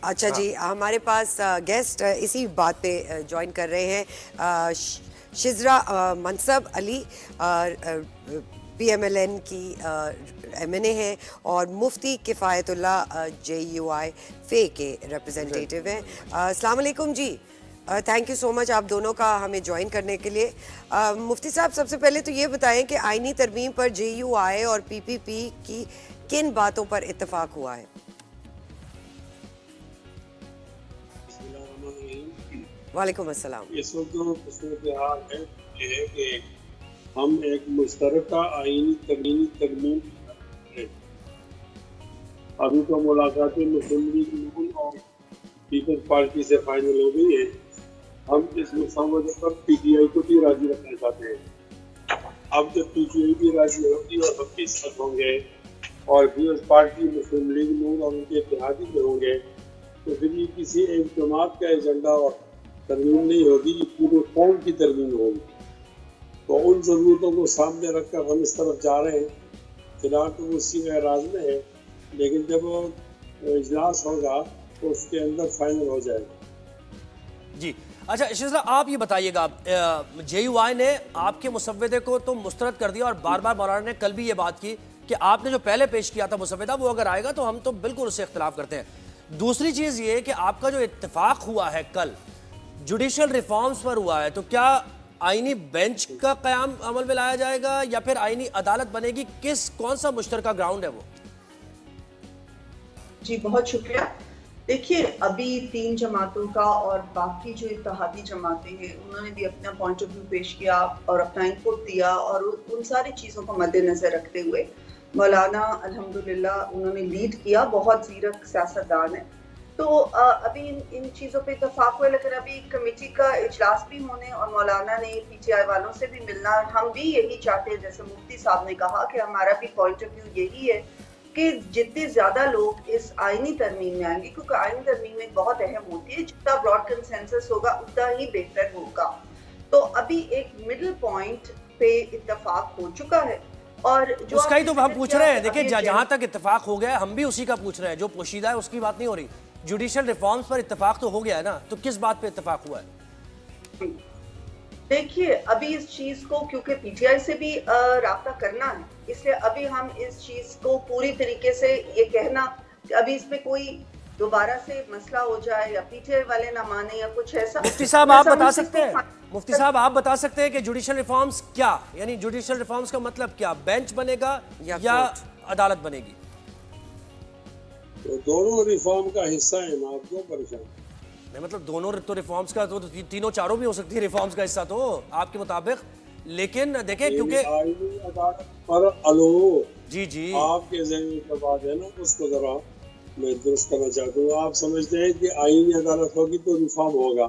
اچھا جی، ہمارے پاس گیسٹ اسی بات پہ جوائن کر رہے ہیں. شزرا منصب علی پی ایم ایل این کی ایم این اے ہیں اور مفتی کفایت اللہ جے یو آئی فے کے ریپرزنٹیٹیو ہیں. السلام علیکم جی. تھینک یو سو مچ آپ دونوں کا ہمیں جوائن کرنے کے لیے. مفتی صاحب، سب سے پہلے تو یہ بتائیں کہ آئینی ترمیم پر جے یو آئی اور پی پی پی کی کن باتوں پر اتفاق ہوا ہے؟ وعلیکم السلام. اس وقت جو صورتحال ہے یہ ہے کہ ہم ایک مشترکہ آئینی ترمیم ابھی تو ملاقاتیں مسلم لیگ نون اور پیپلز پارٹی سے فائنل ہو گئی ہیں. ہم اس مسودے پر پی ٹی آئی کو بھی راضی رکھنا چاہتے ہیں. اب جب پی ٹی آئی بھی راضی ہوگی اور ہم بھی ساتھ ہوں گے اور پیپلز پارٹی مسلم لیگ نون اور ان کے اتحادی میں ہوں گے تو پھر یہ کسی ایک جماعت کا ایجنڈا اور ترمیم نہیں ہوگی، یہ پورے قوم کی ترمیم ہوگی. تو ان ضرورتوں کو سامنے رکھ کر ہم اس طرف جا رہے ہیں. فی الحال تو وہ اسی میں اعراض میں ہے، لیکن جب اجلاس ہوگا تو اس کے اندر فائنل ہو جائے گا. جی اچھا شزرا، آپ یہ بتائیے گا، جے یو آئی نے آپ کے مسودے کو تو مسترد کر دیا اور بار بار مولانا نے کل بھی یہ بات کی کہ آپ نے جو پہلے پیش کیا تھا مسودہ وہ اگر آئے گا تو ہم تو بالکل اس سے اختلاف کرتے ہیں. دوسری چیز یہ کہ آپ کا جو اتفاق ہوا ہے کل جوڈیشل ریفارمز پر ہوا ہے، تو کیا آئینی بینچ کا قیام عمل میں لایا جائے گا یا پھر آئینی عدالت بنے گی؟ کون سا مشترکہ گراؤنڈ ہے وہ؟ جی بہت شکریہ. دیکھیے، ابھی 3 جماعتوں کا اور باقی جو اتحادی جماعتیں ہیں انہوں نے بھی اپنا پوائنٹ آف ویو پیش کیا اور اپنا انپٹ دیا، اور ان ساری چیزوں کو مد نظر رکھتے ہوئے مولانا الحمدللہ انہوں نے لیڈ کیا. بہت زیرک سیاستدان ہے. تو ابھی ان چیزوں پہ اتفاق ہوئے، لیکن ابھی کمیٹی کا اجلاس بھی ہونے اور مولانا نے پی ٹی آئی والوں سے بھی ملنا. ہم بھی یہی چاہتے ہیں، جیسے مفتی صاحب نے کہا کہ ہمارا بھی پوائنٹ آف ویو یہی ہے کہ جتنے زیادہ لوگ اس آئینی ترمیم میں آئیں گے، کیونکہ آئینی ترمیم ایک بہت اہم ہوتی ہے، جتنا براڈ کنسنسس ہوگا اتنا ہی بہتر ہوگا. تو ابھی ایک مڈل پوائنٹ پہ اتفاق ہو چکا ہے، اور جو اس کا ہی تو ہم پوچھ رہے ہیں. دیکھیں جہاں تک اتفاق ہو گیا ہم بھی اسی کا پوچھ رہے ہیں. جو پوشیدہ ہے اس کی بات نہیں ہو رہی. جوڈیشل ریفارمز پر اتفاق تو ہو گیا ہے نا، تو کس بات پہ اتفاق ہوا ہے؟ دیکھیے، ابھی اس چیز کو کیونکہ پی ٹی آئی سے بھی رابطہ کرنا ہے، اس لیے ابھی ہم اس چیز کو پوری طریقے سے یہ کہنا کہ ابھی اس میں کوئی دوبارہ سے مسئلہ ہو جائے یا پی ٹی آئی والے نہ مانے یا کچھ ایسا. مفتی صاحب آپ بتا سکتے ہیں، مفتی صاحب آپ بتا سکتے ہیں کہ جوڈیشل ریفارمز کیا، یعنی جوڈیشل ریفارمز کا مطلب کیا؟ بینچ بنے گا یا عدالت بنے گی؟ تو دونوں ریفارم کا حصہ ہیں نا، آپ کیوں پریشان؟ نہیں مطلب دونوں تو ریفارمز کا تو تینوں چاروں بھی ہو سکتی ہے ریفارمز کا حصہ تو آپ کے مطابق. لیکن دیکھیں کیونکہ آئینی عدالت پر الو جی آپ کے ذہن میں جو بات ہے نا اس کو ذرا میں درست کرنا چاہتا ہوں. آپ سمجھتے ہیں کہ آئینی عدالت ہوگی تو ریفارم ہوگا،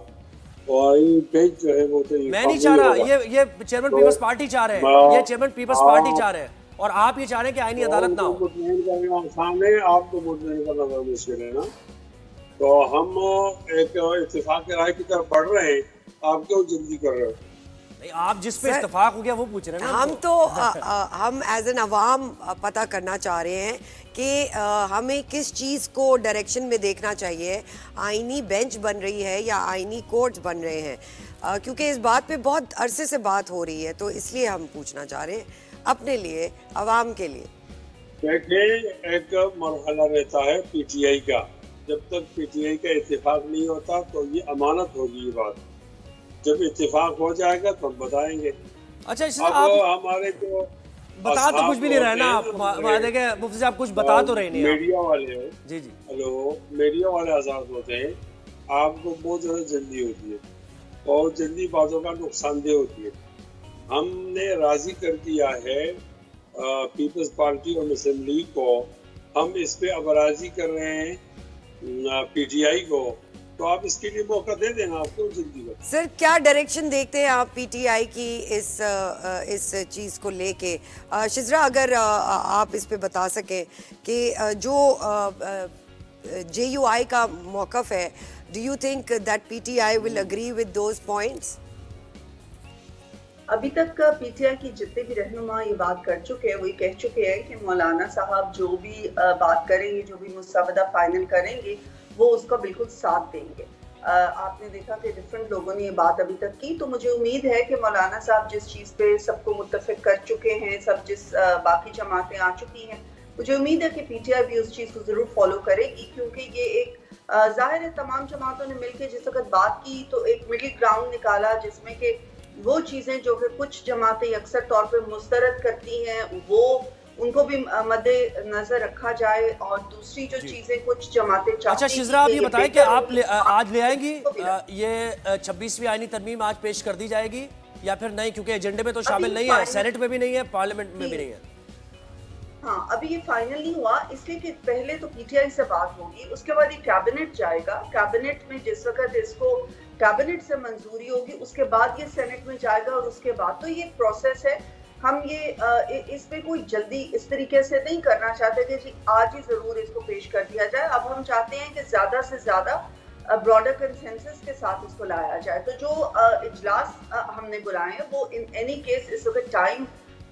اور آئینی بینچ جو ہے وہ تو میں نہیں چاہ رہا، یہ چیئرمین پیپلز پارٹی چاہ رہے ہیں، یہ چیئرمین پیپلز پارٹی چاہ رہے ہیں، اور آپ یہ چاہ رہے ہیں کہ آئینی عدالت نہ ہو. مطمئن کرنا آسان ہے، آپ کو مطمئن کرنا بڑا مشکل ہے نا. تو ہم ایک اتفاق رائے کی طرف بڑھ رہے ہیں، آپ کیوں جلدی کر رہے ہو؟ آپ جس پہ اتفاق ہو گیا وہ پوچھ رہے ہیں نا. ہم تو ہم ایز این عوام پتہ کرنا چاہ رہے ہیں کہ ہمیں کس چیز کو ڈائریکشن میں دیکھنا چاہیے. آئینی بینچ بن رہی ہے یا آئینی کورٹس بن رہے ہیں؟ کیونکہ اس بات پہ بہت عرصے سے بات ہو رہی ہے، تو اس لیے ہم پوچھنا چاہ رہے ہیں اپنے لیے، عوام کے لیے. دیکھیں، ایک مرحلہ رہتا ہے پی ٹی آئی کا. جب تک پی ٹی آئی کا اتفاق نہیں ہوتا تو یہ امانت ہوگی. یہ بات جب اتفاق ہو جائے گا تو ہم بتائیں گے. اچھا اب ہمارے جو بتا تو کچھ بھی نہیں رہے نا آپ، دیکھیں مفتی صاحب کچھ بتا تو رہے نہیں. میڈیا والے جی ہلو، میڈیا والے آزاد ہوتے ہیں. آپ کو بہت زیادہ جلدی ہوتی ہے اور جلدی باتوں کا نقصان دہ ہوتی ہے. ہم نے راضی کر دیا ہے پیپلز پارٹی اور مسلم لیگ کو. ہم اس پہ اب راضی کر رہے ہیں پی ٹی آئی کو، تو آپ اس کے لیے موقع دے دینا. آپ کو جلدی ہو. سر کیا ڈائریکشن دیکھتے ہیں آپ پی ٹی آئی کی اس چیز کو لے کے؟ شزرا اگر آپ اس پہ بتا سکیں کہ جو جے یو آئی کا موقف ہے، do you think that P T I will agree with those points? ابھی تک پی ٹی آئی کی جتنے بھی رہنما یہ بات کر چکے ہیں وہ یہ کہہ چکے ہیں کہ مولانا صاحب جو بھی بات کریں گے، جو بھی مسودہ فائنل کریں گے، وہ اس کا بالکل ساتھ دیں گے. آپ نے دیکھا کہ ڈفرینٹ لوگوں نے یہ بات ابھی تک کی, تو مجھے امید ہے کہ مولانا صاحب جس چیز پہ سب کو متفق کر چکے ہیں, سب جس باقی جماعتیں آ چکی ہیں, مجھے امید ہے کہ پی ٹی آئی بھی اس چیز کو ضرور فالو کرے گی, کیونکہ یہ ایک ظاہر ہے تمام جماعتوں نے مل کے جس وقت بات کی تو ایک مڈل گراؤنڈ نکالا جس میں کہ وہ چیزیں جو کہ کچھ جماعتیں اکثر طور پہ مسترد کرتی ہیں وہ ان کو بھی مد نظر رکھا جائے, اور دوسری جو چیزیں کچھ جماعتیں چاہتی ہیں. اچھا شزرا, آپ یہ بتائیں کہ آپ آج لے آئیں گی یہ 26ویں آئینی ترمیم آج پیش کر دی جائے گی یا پھر نہیں, کیونکہ ایجنڈے میں تو شامل نہیں ہے, سینٹ میں بھی نہیں ہے, پارلیمنٹ میں بھی نہیں ہے. ہاں, ابھی یہ فائنل نہیں ہوا, اس لیے کہ پہلے تو پی ٹی آئی سے بات ہوگی, اس کے بعد یہ کیبنٹ جائے گا, کیبنٹ میں جس وقت اس کو کیبنٹ سے منظوری ہوگی اس کے بعد یہ سینٹ میں جائے گا, اور اس کے بعد تو یہ ایک پروسیس ہے. ہم یہ اس پہ کوئی جلدی اس طریقے سے نہیں کرنا چاہتے کہ جی آج ہی ضرور اس کو پیش کر دیا جائے. اب ہم چاہتے ہیں کہ زیادہ سے زیادہ براڈر کنسنسس کے ساتھ اس کو لایا جائے. تو جو اجلاس ہم نے بلائے ہیں وہ ان اینی کیس اس وقت ٹائم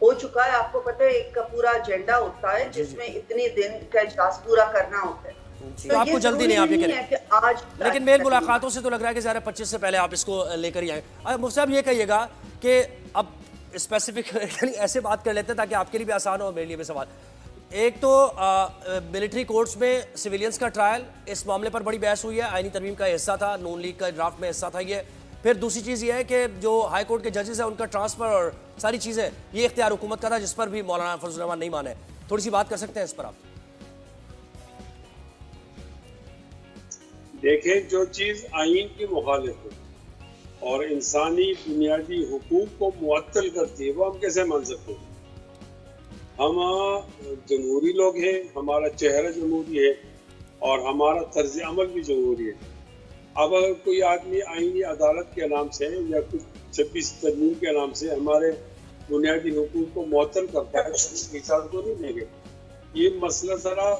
ہو چکا ہے. آپ کو پتہ ہے ایک کا پورا ایجنڈا ہوتا ہے جس میں اتنے دن کا اجلاس پورا کرنا ہوتا ہے, تو آپ کو جلدی نہیں, آپ یہ کہہ رہے ہیں. لیکن میل ملاقاتوں سے تو لگ رہا ہے کہ ظاہر 25 سے پہلے آپ اس کو لے کر ہی آئیں. مفتی صاحب یہ کہیے گا کہ اب اسپیسیفک ایسے بات کر لیتے ہیں تاکہ آپ کے لیے بھی آسان ہو, میرے لیے بھی سوال. ایک تو ملٹری کورٹس میں سویلینز کا ٹرائل, اس معاملے پر بڑی بحث ہوئی ہے, آئینی ترمیم کا حصہ تھا, نون لیگ کا ڈرافٹ میں حصہ تھا یہ. پھر دوسری چیز یہ ہے کہ جو ہائی کورٹ کے ججز ہیں ان کا ٹرانسفر اور ساری چیزیں یہ اختیار حکومت کا تھا, جس پر بھی مولانا فضل الرحمان نہیں مانے. تھوڑی سی بات کر سکتے ہیں اس پر آپ؟ دیکھیں, جو چیز آئین کی مخالف ہے اور انسانی بنیادی حقوق کو معطل کرتی ہے وہ ہم کیسے مان سکتے ہیں؟ ہم جمہوری لوگ ہیں, ہمارا چہرہ جمہوری ہے اور ہمارا طرز عمل بھی جمہوری ہے. اب اگر کوئی آدمی آئینی عدالت کے نام سے یا کچھ 26 ترمیم کے نام سے ہمارے بنیادی حقوق کو معطل کرتا ہے تو مثال کو نہیں دیں گے. یہ مسئلہ ذرا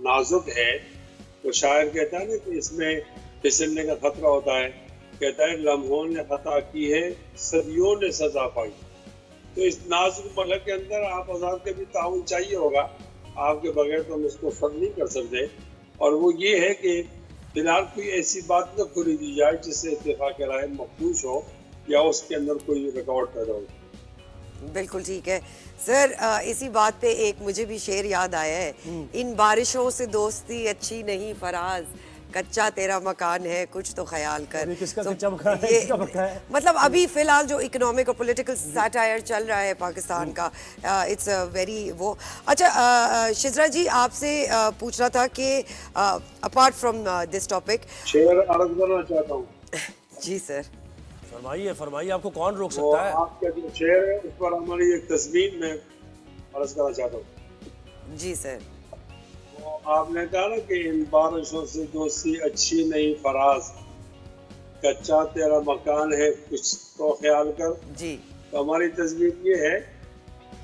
نازک ہے. وہ شاعر کہتا ہے نا کہ اس میں پھسلنے کا خطرہ ہوتا ہے, کہتا ہے لمحوں نے خطا کی ہے صدیوں نے سزا پائی. تو اس نازک مرحلے کے اندر آپ آزاد کے بھی تعاون چاہیے ہوگا, آپ کے بغیر تو ہم اس کو فرض نہیں کر سکتے. اور وہ یہ ہے کہ فی الحال کوئی ایسی بات نہ کھولی دی جائے جس سے اتفاق رائے مخدوش ہو یا اس کے اندر کوئی ریکارڈ پیدا ہو. بالکل ٹھیک ہے سر. اسی بات پہ ایک مجھے بھی شعر یاد آیا ہے, ان بارشوں سے دوستی اچھی نہیں فراز, کچا تیرا مکان ہے کچھ تو خیال کر. مطلب ابھی فی الحال جو اکنامک اور پولیٹیکل سیٹائر چل رہا ہے پاکستان کا, اٹس ویری وہ. اچھا شزرا جی, آپ سے پوچھنا تھا کہ اپارٹ فرام دس ٹاپک شعر عرض کرنا چاہتا ہوں. جی سر فرمائیے فرمائیے, آپ کو کون روک سکتا ہے؟ آپ کا جو شعر ہے اس پر ہماری ایک تضمین میں عرض کرنا چاہتا ہوں. جی سر. آپ نے کہا نا کہ ان بارشوں سے دوستی اچھی نہیں فراز, کچا تیرا مکان ہے کچھ تو خیال کر. جی, تو ہماری تضمین یہ ہے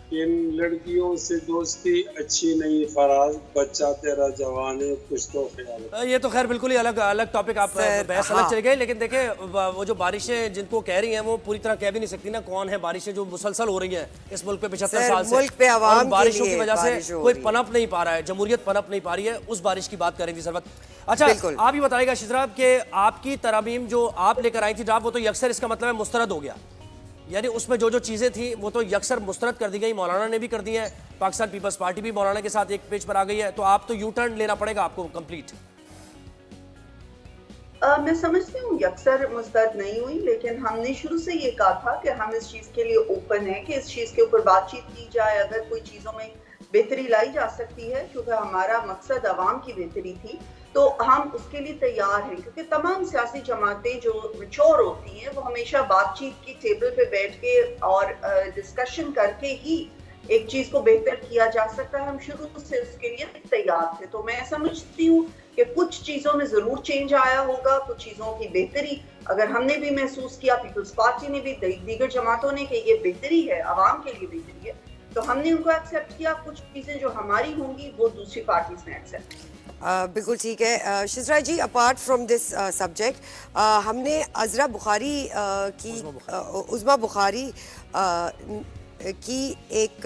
کہ ان لڑکیوں سے دوستی اچھی نہیں فراز, بچہ تیرا جوان ہے کچھ تو خیال کر. یہ تو خیر بالکل ہی الگ ٹاپک, آپ بحث الگ چلے گئے. لیکن دیکھیں وہ جو بارشیں جن کو کہہ رہی ہیں وہ پوری طرح کہہ بھی نہیں سکتی نا کون ہے. بارشیں جو مسلسل ہو رہی ہیں اس ملک پہ 75 سال سے, ملک پہ عوام کے بارشوں کی لیے وجہ سے کوئی پنپ نہیں پا رہا ہے, جمہوریت پنپ نہیں پا رہی ہے. اس بارش کی بات کریں گی سربت. اچھا آپ یہ بتائیے گا شزرا کہ آپ کی ترامیم جو آپ لے کر آئی تھی ڈرافٹ, وہ تو یکسر اس کا مطلب ہے مسترد ہو گیا, یعنی اس میں جو چیزیں تھیں وہ تو یکسر مسترد کر دی گئی, مولانا نے بھی کر دی ہیں, پاکستان پیپلز پارٹی بھی مولانا کے ساتھ ایک پیج پر آ گئی ہے. تو آپ تو یو ٹرن لینا پڑے گا آپ کو کمپلیٹ. میں سمجھتی ہوں یکسر مسترد نہیں ہوئی, لیکن ہم نے شروع سے یہ کہا تھا کہ ہم اس چیز کے لیے اوپن ہیں کہ اس چیز کے اوپر بات چیت کی جائے. اگر کوئی چیزوں میں بہتری لائی جا سکتی ہے, کیونکہ ہمارا مقصد عوام کی بہتری تھی, تو ہم اس کے لیے تیار ہیں. کیونکہ تمام سیاسی جماعتیں جو میچور ہوتی ہیں وہ ہمیشہ بات چیت کی ٹیبل پہ بیٹھ کے اور ڈسکشن کر کے ہی ایک چیز کو بہتر کیا جا سکتا ہے. ہم شروع سے اس کے لیے تیار تھے. تو میں سمجھتی ہوں کہ کچھ چیزوں میں ضرور چینج آیا ہوگا, کچھ چیزوں کی بہتری اگر ہم نے بھی محسوس کیا, پیپلز پارٹی نے بھی, دیگر جماعتوں نے, کہ یہ بہتری ہے, عوام کے لیے بہتری ہے, تو ہم نے ان کو ایکسیپٹ کیا. کچھ چیزیں جو ہماری ہوں گی وہ دوسری پارٹیز نے ایکسیپٹ کی. بالکل ٹھیک ہے. شزرا جی, اپارٹ فرام دس سبجیکٹ ہم نے عذرا بخاری کی, عظما بخاری کی ایک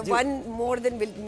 1 more than